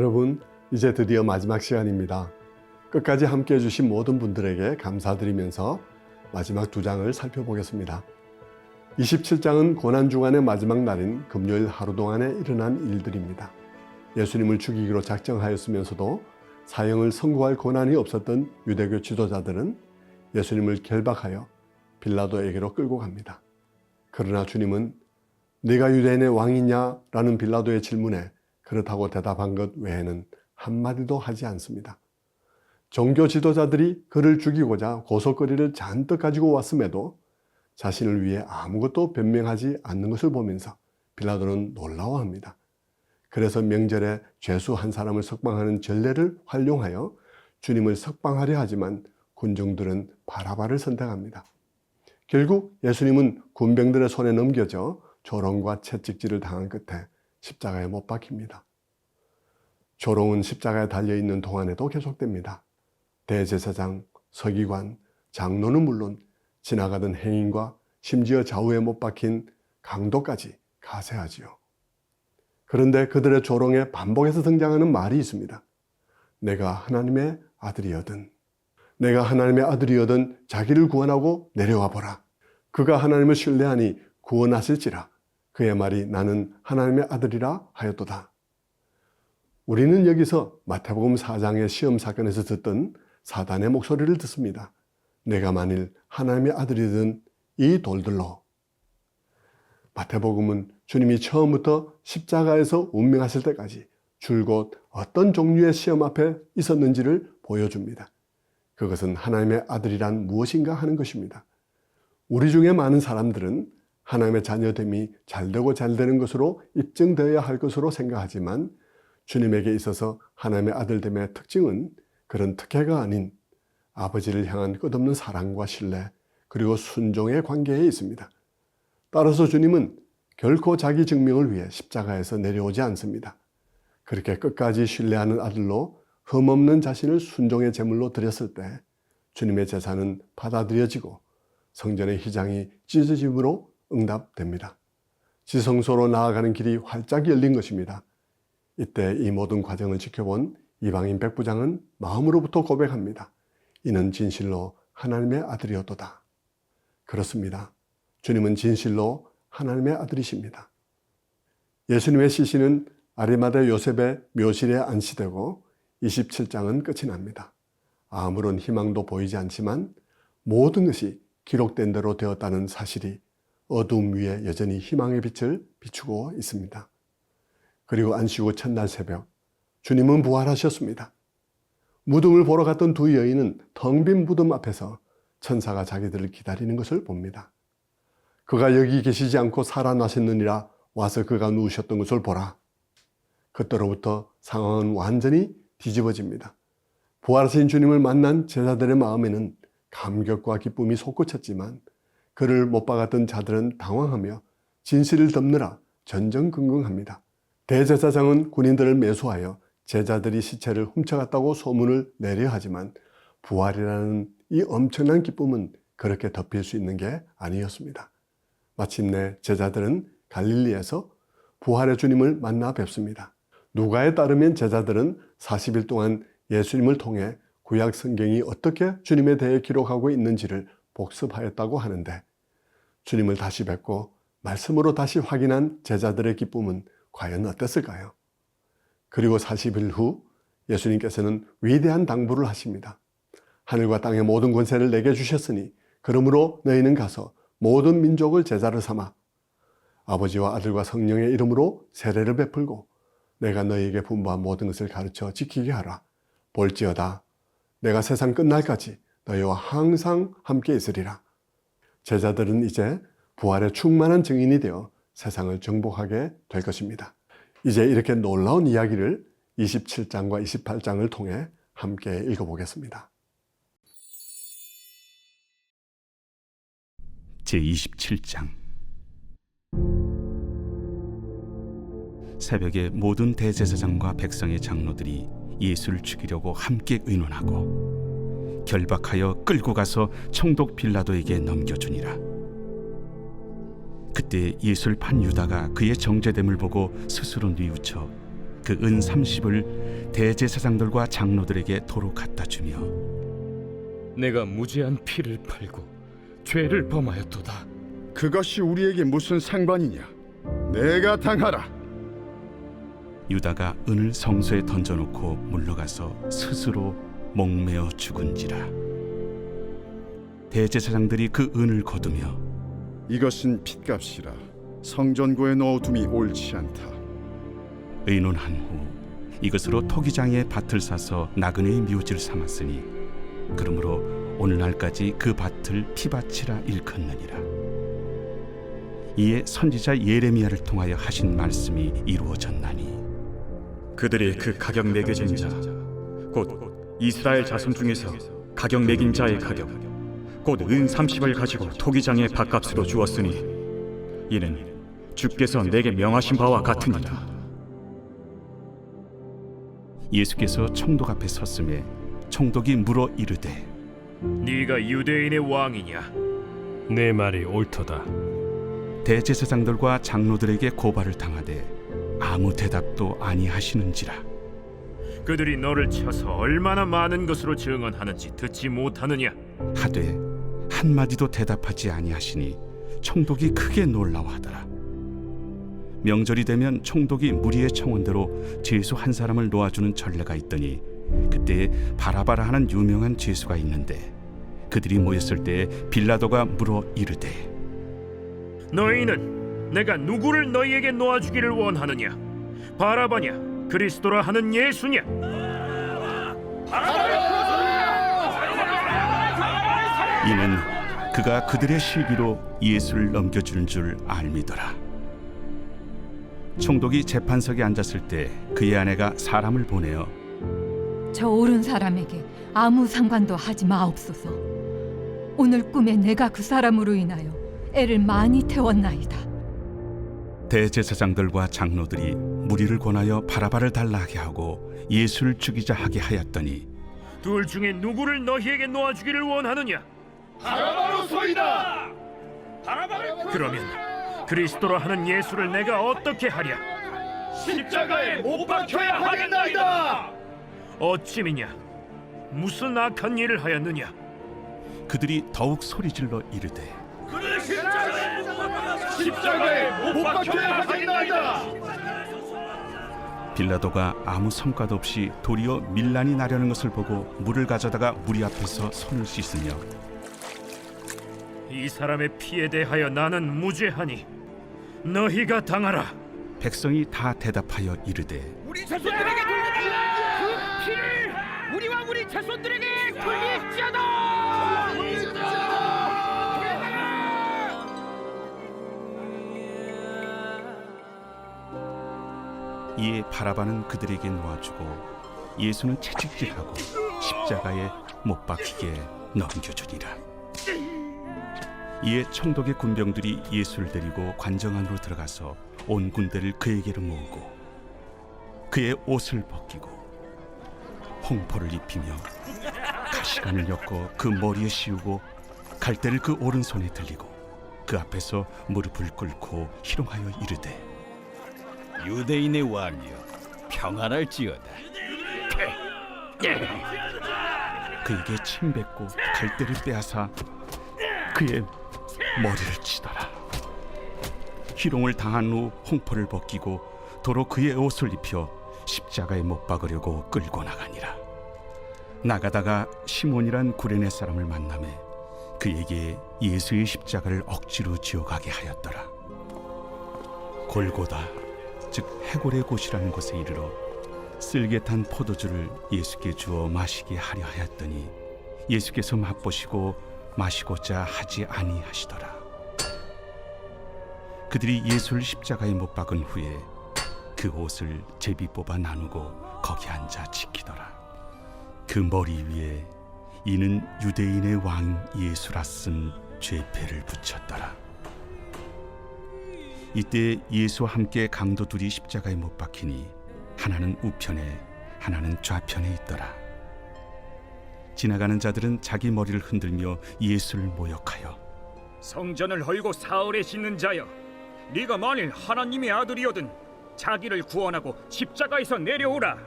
여러분, 이제 드디어 마지막 시간입니다. 끝까지 함께 해주신 모든 분들에게 감사드리면서 마지막 두 장을 살펴보겠습니다. 27장은 고난주간의 마지막 날인 금요일 하루 동안에 일어난 일들입니다. 예수님을 죽이기로 작정하였으면서도 사형을 선고할 권한이 없었던 유대교 지도자들은 예수님을 결박하여 빌라도에게로 끌고 갑니다. 그러나 주님은 네가 유대인의 왕이냐? 라는 빌라도의 질문에 그렇다고 대답한 것 외에는 한마디도 하지 않습니다. 종교 지도자들이 그를 죽이고자 고속거리를 잔뜩 가지고 왔음에도 자신을 위해 아무것도 변명하지 않는 것을 보면서 빌라도는 놀라워합니다. 그래서 명절에 죄수 한 사람을 석방하는 전례를 활용하여 주님을 석방하려 하지만 군중들은 바라바를 선택합니다. 결국 예수님은 군병들의 손에 넘겨져 조롱과 채찍질을 당한 끝에 십자가에 못 박힙니다. 조롱은 십자가에 달려있는 동안에도 계속됩니다. 대제사장, 서기관, 장로는 물론 지나가던 행인과 심지어 좌우에 못 박힌 강도까지 가세하지요. 그런데 그들의 조롱에 반복해서 등장하는 말이 있습니다. 내가 하나님의 아들이거든. 내가 하나님의 아들이거든 자기를 구원하고 내려와 보라. 그가 하나님을 신뢰하니 구원하실지라. 그의 말이 나는 하나님의 아들이라 하였도다. 우리는 여기서 마태복음 4장의 시험 사건에서 듣던 사단의 목소리를 듣습니다. 내가 만일 하나님의 아들이든 이 돌들로. 마태복음은 주님이 처음부터 십자가에서 운명하실 때까지 줄곧 어떤 종류의 시험 앞에 있었는지를 보여줍니다. 그것은 하나님의 아들이란 무엇인가 하는 것입니다. 우리 중에 많은 사람들은 하나님의 자녀됨이 잘되고 잘되는 것으로 입증되어야 할 것으로 생각하지만 주님에게 있어서 하나님의 아들됨의 특징은 그런 특혜가 아닌 아버지를 향한 끝없는 사랑과 신뢰 그리고 순종의 관계에 있습니다. 따라서 주님은 결코 자기 증명을 위해 십자가에서 내려오지 않습니다. 그렇게 끝까지 신뢰하는 아들로 흠없는 자신을 순종의 제물로 드렸을 때 주님의 제사는 받아들여지고 성전의 휘장이 찢어짐으로 응답됩니다. 지성소로 나아가는 길이 활짝 열린 것입니다. 이때 이 모든 과정을 지켜본 이방인 백부장은 마음으로부터 고백합니다. 이는 진실로 하나님의 아들이었도다. 그렇습니다. 주님은 진실로 하나님의 아들이십니다. 예수님의 시신은 아리마대 요셉의 묘실에 안치되고 27장은 끝이 납니다. 아무런 희망도 보이지 않지만 모든 것이 기록된 대로 되었다는 사실이 어둠 위에 여전히 희망의 빛을 비추고 있습니다. 그리고 안식 후 첫날 새벽, 주님은 부활하셨습니다. 무덤을 보러 갔던 두 여인은 텅 빈 무덤 앞에서 천사가 자기들을 기다리는 것을 봅니다. 그가 여기 계시지 않고 살아나셨느니라 와서 그가 누우셨던 것을 보라. 그때로부터 상황은 완전히 뒤집어집니다. 부활하신 주님을 만난 제자들의 마음에는 감격과 기쁨이 솟구쳤지만 그를 못 박았던 자들은 당황하며 진실을 덮느라 전전긍긍합니다. 대제사장은 군인들을 매수하여 제자들이 시체를 훔쳐갔다고 소문을 내려 하지만 부활이라는 이 엄청난 기쁨은 그렇게 덮일 수 있는 게 아니었습니다. 마침내 제자들은 갈릴리에서 부활의 주님을 만나 뵙습니다. 누가에 따르면 제자들은 40일 동안 예수님을 통해 구약 성경이 어떻게 주님에 대해 기록하고 있는지를 복습하였다고 하는데 주님을 다시 뵙고 말씀으로 다시 확인한 제자들의 기쁨은 과연 어땠을까요? 그리고 40일 후 예수님께서는 위대한 당부를 하십니다. 하늘과 땅의 모든 권세를 내게 주셨으니 그러므로 너희는 가서 모든 민족을 제자로 삼아 아버지와 아들과 성령의 이름으로 세례를 베풀고 내가 너희에게 분부한 모든 것을 가르쳐 지키게 하라. 볼지어다 내가 세상 끝날까지 너희와 항상 함께 있으리라. 제자들은 이제 부활의 충만한 증인이 되어 세상을 정복하게 될 것입니다. 이제 이렇게 놀라운 이야기를 27장과 28장을 통해 함께 읽어보겠습니다. 제27장. 새벽에 모든 대제사장과 백성의 장로들이 예수를 죽이려고 함께 의논하고 결박하여 끌고 가서 총독 빌라도에게 넘겨주니라. 그때 예수를 판 유다가 그의 정죄됨을 보고 스스로 뉘우쳐 그 그 은 30을 대제사장들과 장로들에게 도로 갖다 주며 내가 무죄한 피를 팔고 죄를 범하였도다. 그것이 우리에게 무슨 상관이냐? 내가 당하라. 유다가 은을 성소에 던져놓고 물러가서 스스로 목매어 죽은지라. 대제사장들이 그 은을 거두며 이것은 핏값이라. 성전고에 넣어둠이 옳지 않다. 의논한 후 이것으로 토기장에 밭을 사서 나그네의 묘지를 삼았으니 그러므로 오늘날까지 그 밭을 피밭이라 일컫느니라. 이에 선지자 예레미야를 통하여 하신 말씀이 이루어졌나니 그들이 그 가격 매겨진 자, 곧 이스라엘 자손 중에서 가격 매긴 자의 가격, 곧 은 30을 가지고 토기장의 밭값으로 주었으니 이는 주께서 내게 명하신 바와 같으니라. 예수께서 총독 앞에 섰음에 총독이 물어 이르되 네가 유대인의 왕이냐? 내 말이 옳도다. 대제사장들과 장로들에게 고발을 당하되 아무 대답도 아니하시는지라. 그들이 너를 쳐서 얼마나 많은 것으로 증언하는지 듣지 못하느냐? 하되 한마디도 대답하지 아니하시니 총독이 크게 놀라워하더라. 명절이 되면 총독이 무리의 청원대로 죄수 한 사람을 놓아주는 전례가 있더니 그때 바라바라 하는 유명한 죄수가 있는데 그들이 모였을 때 빌라도가 물어 이르되 너희는 내가 누구를 너희에게 놓아주기를 원하느냐? 바라바냐? 그리스도라 하는 예수냐? 이는 그가 그들의 시기로 예수를 넘겨주는 줄 알미더라. 총독이 재판석에 앉았을 때 그의 아내가 사람을 보내어 저 옳은 사람에게 아무 상관도 하지 마옵소서. 오늘 꿈에 내가 그 사람으로 인하여 애를 많이 태웠나이다. 대제사장들과 장로들이 무리를 권하여 바라바를 달라하게 하고 예수를 죽이자 하게 하였더니 둘 중에 누구를 너희에게 놓아주기를 원하느냐? 바라바로소이다. 그러면 그리스도라 하는 예수를 내가 어떻게 하랴? 십자가에 못 박혀야 하겠나이다. 어찌미냐? 무슨 악한 일을 하였느냐? 그들이 더욱 소리질러 이르되 십자가에 못 박혀야 하겠나이다. 빌라도가 아무 성과도 없이 도리어 밀란이 나려는 것을 보고 물을 가져다가 무리 앞에서 손을 씻으며 이 사람의 피에 대하여 나는 무죄하니 너희가 당하라. 백성이 다 대답하여 이르되 우리 자손들에게 돌리라. 그 피를 우리와 우리 자손들에게 돌릴지어다. 이에 바라바는 그들에게 놓아주고 예수는 채찍질하고 십자가에 못 박히게 넘겨주니라. 이에 총독의 군병들이 예수를 데리고 관정 안으로 들어가서 온 군대를 그에게로 모으고 그의 옷을 벗기고 홍포를 입히며 가시관을 엮어 그 머리에 씌우고 갈대를 그 오른손에 들리고 그 앞에서 무릎을 꿇고 희롱하여 이르되 유대인의 왕이여 평안할지어다. 그에게 침 뱉고 갈대를 빼앗아 그의 머리를 치더라. 희롱을 당한 후 홍포를 벗기고 도로 그의 옷을 입혀 십자가에 못 박으려고 끌고 나가니라. 나가다가 시몬이란 구레네 사람을 만나매 그에게 예수의 십자가를 억지로 지어가게 하였더라. 골고다 즉 해골의 곳이라는 곳에 이르러 쓸개탄 포도주를 예수께 주어 마시게 하려 하였더니 예수께서 맛보시고 마시고자 하지 아니하시더라. 그들이 예수를 십자가에 못 박은 후에 그 옷을 제비 뽑아 나누고 거기 앉아 지키더라. 그 머리 위에 이는 유대인의 왕 예수라 쓴 죄패를 붙였더라. 이때 예수와 함께 강도 둘이 십자가에 못 박히니 하나는 우편에 하나는 좌편에 있더라. 지나가는 자들은 자기 머리를 흔들며 예수를 모욕하여 성전을 헐고 사흘에 씻는 자여, 네가 만일 하나님의 아들이거든 자기를 구원하고 십자가에서 내려오라.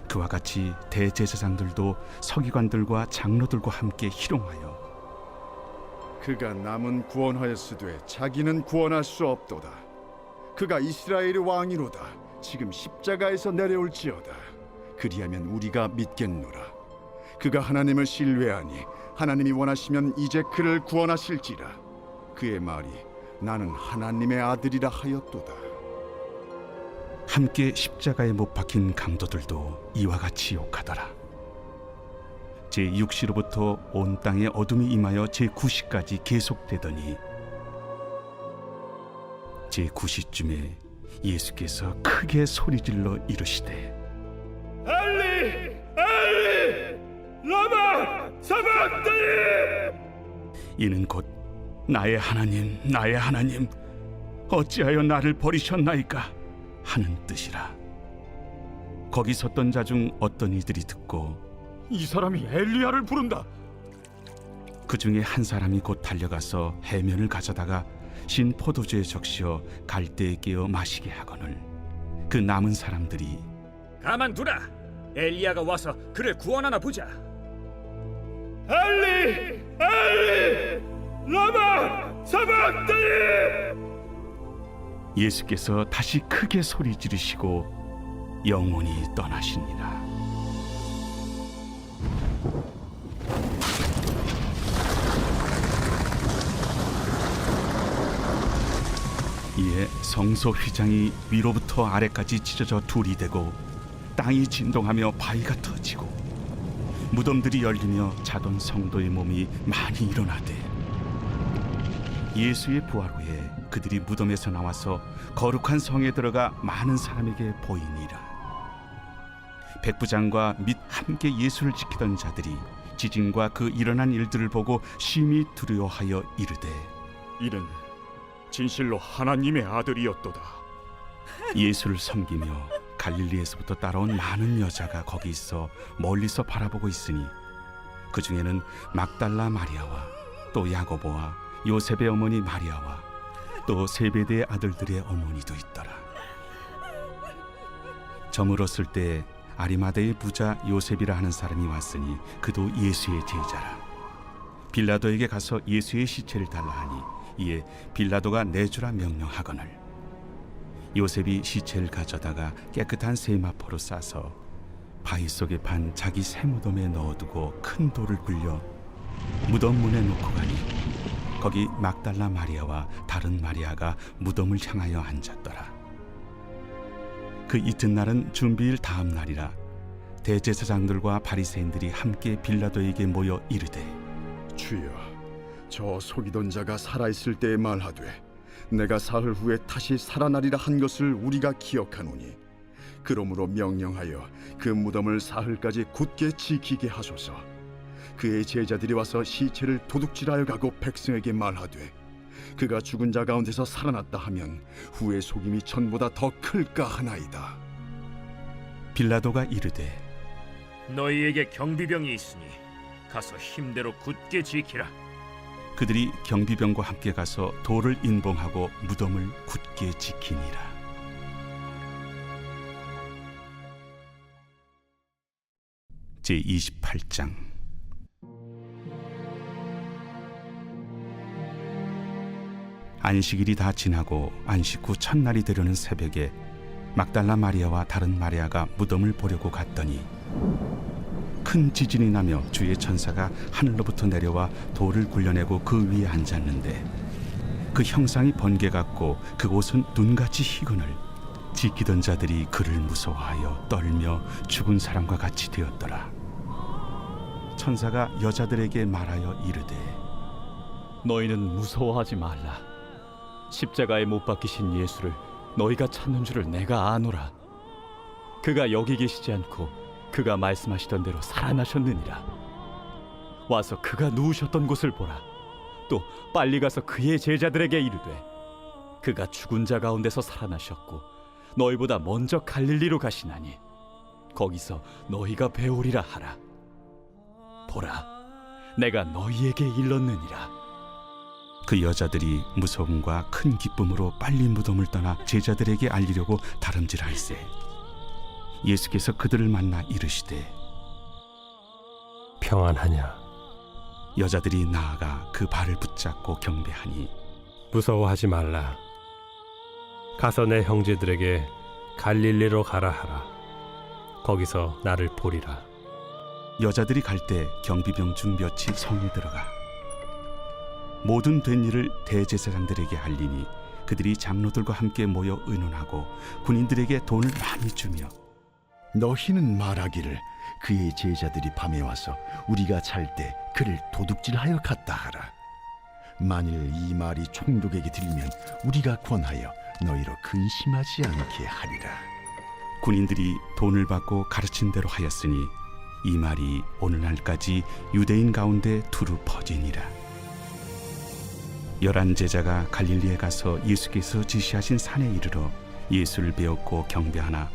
그와 같이 대제사장들도 서기관들과 장로들과 함께 희롱하여 그가 남은 구원하였으되 자기는 구원할 수 없도다. 그가 이스라엘의 왕이로다. 지금 십자가에서 내려올지어다. 그리하면 우리가 믿겠노라. 그가 하나님을 신뢰하니 하나님이 원하시면 이제 그를 구원하실지라. 그의 말이 나는 하나님의 아들이라 하였도다. 함께 십자가에 못 박힌 강도들도 이와 같이 욕하더라. 제6시로부터 온 땅에 어둠이 임하여 제9시까지 계속되더니 제9시쯤에 예수께서 크게 소리질러 이르시되 엘리 엘리 라마 사박다니. 이는 곧 나의 하나님 나의 하나님 어찌하여 나를 버리셨나이까 하는 뜻이라. 거기 섰던 자 중 어떤 이들이 듣고 이 사람이 엘리야를 부른다. 그 중에 한 사람이 곧 달려가서 해면을 가져다가 신 포도주에 적시어 갈대에 깨어 마시게 하거늘 그 남은 사람들이 가만두라. 엘리야가 와서 그를 구원하나 보자. 엘리 엘리 라마 사박다니. 예수께서 다시 크게 소리 지르시고 영원히 떠나시니라. 이에 성소 휘장이 위로부터 아래까지 찢어져 둘이 되고 땅이 진동하며 바위가 터지고 무덤들이 열리며 자던 성도의 몸이 많이 일어나되 예수의 부활 후에 그들이 무덤에서 나와서 거룩한 성에 들어가 많은 사람에게 보이니라. 백부장과 및 함께 예수를 지키던 자들이 지진과 그 일어난 일들을 보고 심히 두려워하여 이르되 이는 진실로 하나님의 아들이었도다. 예수를 섬기며 갈릴리에서부터 따라온 많은 여자가 거기 있어 멀리서 바라보고 있으니 그 중에는 막달라 마리아와 또 야고보와 요셉의 어머니 마리아와 또 세베대의 아들들의 어머니도 있더라. 저물었을 때 아리마대의 부자 요셉이라 하는 사람이 왔으니 그도 예수의 제자라. 빌라도에게 가서 예수의 시체를 달라 하니 이에 빌라도가 내주라 명령하거늘 요셉이 시체를 가져다가 깨끗한 세마포로 싸서 바위 속에 판 자기 새 무덤에 넣어두고 큰 돌을 굴려 무덤 문에 놓고 가니 거기 막달라 마리아와 다른 마리아가 무덤을 향하여 앉았더라. 그 이튿날은 준비일 다음 날이라. 대제사장들과 바리새인들이 함께 빌라도에게 모여 이르되 주여, 저 속이던 자가 살아있을 때에 말하되 내가 사흘 후에 다시 살아나리라 한 것을 우리가 기억하노니 그러므로 명령하여 그 무덤을 사흘까지 굳게 지키게 하소서. 그의 제자들이 와서 시체를 도둑질하여 가고 백성에게 말하되 그가 죽은 자 가운데서 살아났다 하면 후의 속임이 전보다 더 클까 하나이다. 빌라도가 이르되 너희에게 경비병이 있으니 가서 힘대로 굳게 지키라. 그들이 경비병과 함께 가서 돌을 인봉하고 무덤을 굳게 지키니라. 제28장. 안식일이 다 지나고 안식 후 첫날이 되려는 새벽에 막달라 마리아와 다른 마리아가 무덤을 보려고 갔더니 큰 지진이 나며 주의 천사가 하늘로부터 내려와 돌을 굴려내고 그 위에 앉았는데 그 형상이 번개 같고 그 옷은 눈같이 희거늘 지키던 자들이 그를 무서워하여 떨며 죽은 사람과 같이 되었더라. 천사가 여자들에게 말하여 이르되 너희는 무서워하지 말라. 십자가에 못 박히신 예수를 너희가 찾는 줄을 내가 아노라. 그가 여기 계시지 않고 그가 말씀하시던 대로 살아나셨느니라. 와서 그가 누우셨던 곳을 보라. 또 빨리 가서 그의 제자들에게 이르되 그가 죽은 자 가운데서 살아나셨고 너희보다 먼저 갈릴리로 가시나니 거기서 너희가 배우리라 하라. 보라, 내가 너희에게 일렀느니라. 그 여자들이 무서움과 큰 기쁨으로 빨리 무덤을 떠나 제자들에게 알리려고 다름질할세. 예수께서 그들을 만나 이르시되 평안하냐? 여자들이 나아가 그 발을 붙잡고 경배하니 무서워하지 말라. 가서 내 형제들에게 갈릴리로 가라 하라. 거기서 나를 보리라. 여자들이 갈 때 경비병 중 몇이 성에 들어가 모든 된 일을 대제사장들에게 알리니 그들이 장로들과 함께 모여 의논하고 군인들에게 돈을 많이 주며 너희는 말하기를 그의 제자들이 밤에 와서 우리가 잘 때 그를 도둑질하여 갔다 하라. 만일 이 말이 총독에게 들리면 우리가 권하여 너희로 근심하지 않게 하리라. 군인들이 돈을 받고 가르친 대로 하였으니 이 말이 오늘날까지 유대인 가운데 두루 퍼지니라. 11 제자가 갈릴리에 가서 예수께서 지시하신 산에 이르러 예수를 배웠고 경배하나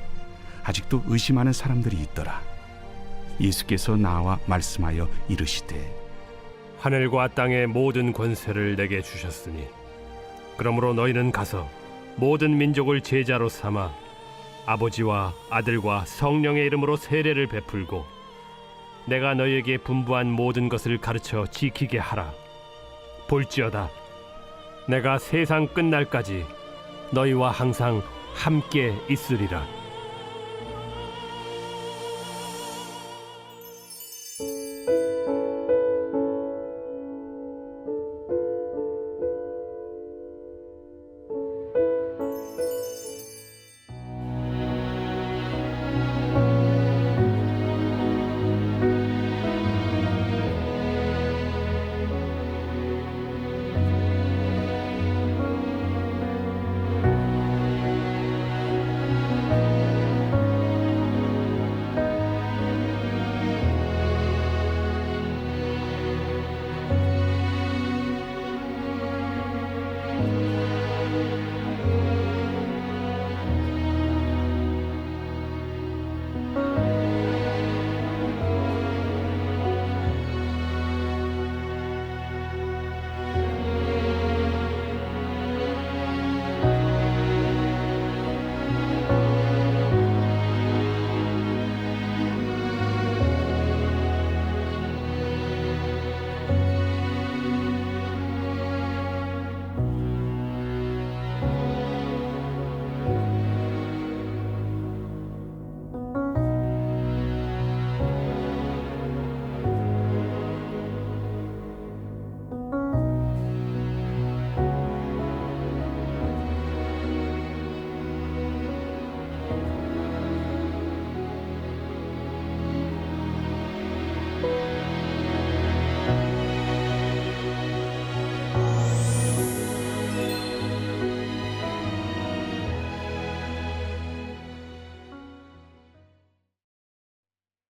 아직도 의심하는 사람들이 있더라. 예수께서 나와 말씀하여 이르시되 하늘과 땅의 모든 권세를 내게 주셨으니 그러므로 너희는 가서 모든 민족을 제자로 삼아 아버지와 아들과 성령의 이름으로 세례를 베풀고 내가 너희에게 분부한 모든 것을 가르쳐 지키게 하라. 볼지어다 내가 세상 끝날까지 너희와 항상 함께 있으리라.